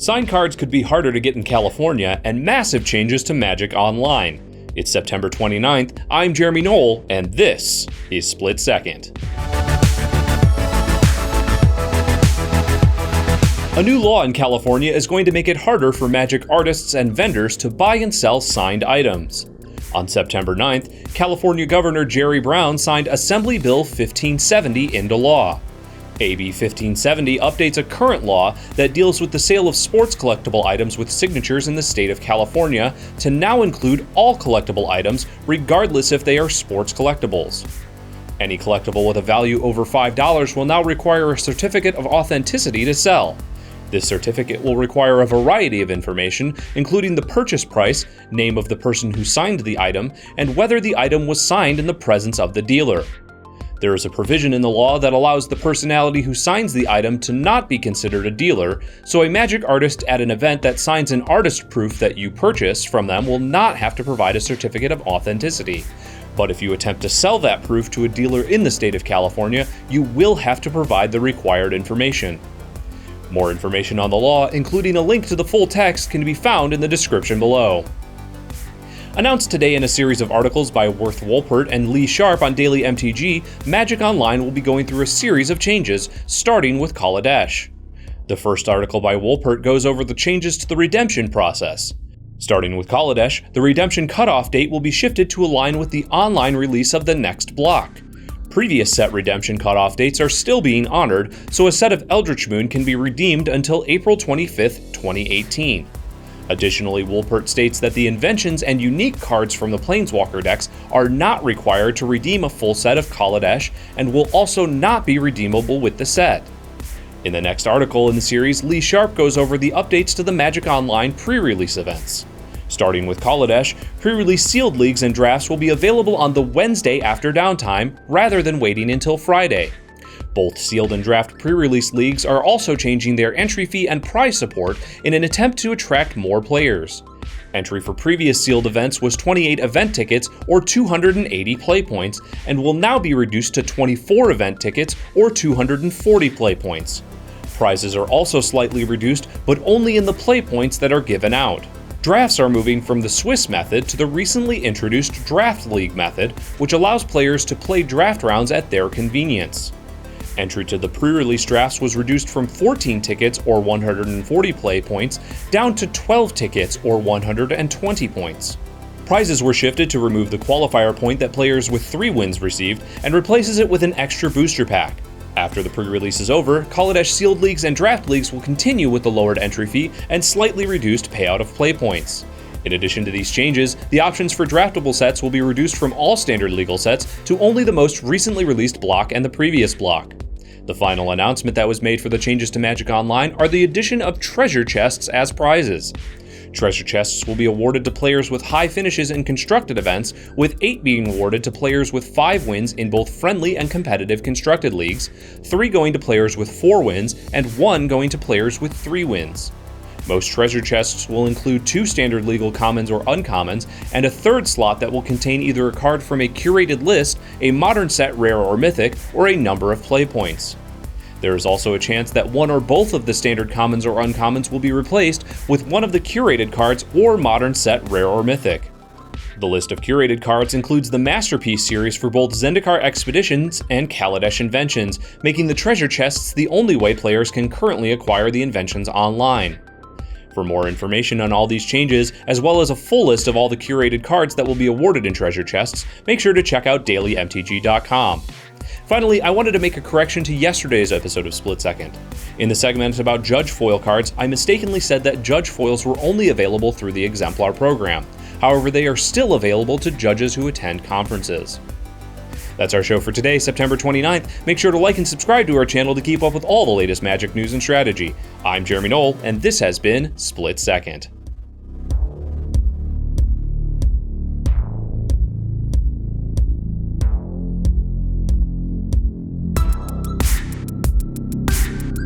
Signed cards could be harder to get in California, and massive changes to Magic Online. It's September 29th, I'm Jeremy Knoll, and this is Split Second. A new law in California is going to make it harder for Magic artists and vendors to buy and sell signed items. On September 9th, California Governor Jerry Brown signed Assembly Bill 1570 into law. AB 1570 updates a current law that deals with the sale of sports collectible items with signatures in the state of California to now include all collectible items, regardless if they are sports collectibles. Any collectible with a value over $5 will now require a certificate of authenticity to sell. This certificate will require a variety of information, including the purchase price, name of the person who signed the item, and whether the item was signed in the presence of the dealer. There is a provision in the law that allows the personality who signs the item to not be considered a dealer, so a Magic artist at an event that signs an artist proof that you purchased from them will not have to provide a certificate of authenticity. But if you attempt to sell that proof to a dealer in the state of California, you will have to provide the required information. More information on the law, including a link to the full text, can be found in the description below. Announced today in a series of articles by Worth Wolpert and Lee Sharp on Daily MTG, Magic Online will be going through a series of changes, starting with Kaladesh. The first article by Wolpert goes over the changes to the redemption process. Starting with Kaladesh, the redemption cutoff date will be shifted to align with the online release of the next block. Previous set redemption cutoff dates are still being honored, so a set of Eldritch Moon can be redeemed until April 25th, 2018. Additionally, Wolpert states that the inventions and unique cards from the Planeswalker decks are not required to redeem a full set of Kaladesh and will also not be redeemable with the set. In the next article in the series, Lee Sharp goes over the updates to the Magic Online pre-release events. Starting with Kaladesh, pre-release sealed leagues and drafts will be available on the Wednesday after downtime, rather than waiting until Friday. Both sealed and draft pre-release leagues are also changing their entry fee and prize support in an attempt to attract more players. Entry for previous sealed events was 28 event tickets or 280 play points, and will now be reduced to 24 event tickets or 240 play points. Prizes are also slightly reduced, but only in the play points that are given out. Drafts are moving from the Swiss method to the recently introduced Draft League method, which allows players to play draft rounds at their convenience. Entry to the pre-release drafts was reduced from 14 tickets or 140 play points down to 12 tickets or 120 points. Prizes were shifted to remove the qualifier point that players with 3 wins received and replaces it with an extra booster pack. After the pre-release is over, Kaladesh sealed leagues and draft leagues will continue with the lowered entry fee and slightly reduced payout of play points. In addition to these changes, the options for draftable sets will be reduced from all standard legal sets to only the most recently released block and the previous block. The final announcement that was made for the changes to Magic Online are the addition of treasure chests as prizes. Treasure chests will be awarded to players with high finishes in constructed events, with 8 being awarded to players with 5 wins in both friendly and competitive constructed leagues, 3 going to players with 4 wins, and 1 going to players with 3 wins. Most treasure chests will include 2 standard legal commons or uncommons, and a third slot that will contain either a card from a curated list, a modern set rare or mythic, or a number of play points. There is also a chance that one or both of the standard commons or uncommons will be replaced with one of the curated cards or modern set rare or mythic. The list of curated cards includes the Masterpiece series for both Zendikar Expeditions and Kaladesh Inventions, making the treasure chests the only way players can currently acquire the inventions online. For more information on all these changes, as well as a full list of all the curated cards that will be awarded in treasure chests, make sure to check out dailymtg.com. Finally, I wanted to make a correction to yesterday's episode of Split Second. In the segment about Judge Foil cards, I mistakenly said that Judge Foils were only available through the Exemplar program. However, they are still available to judges who attend conferences. That's our show for today, September 29th. Make sure to like and subscribe to our channel to keep up with all the latest Magic news and strategy. I'm Jeremy Knoll, and this has been Split Second.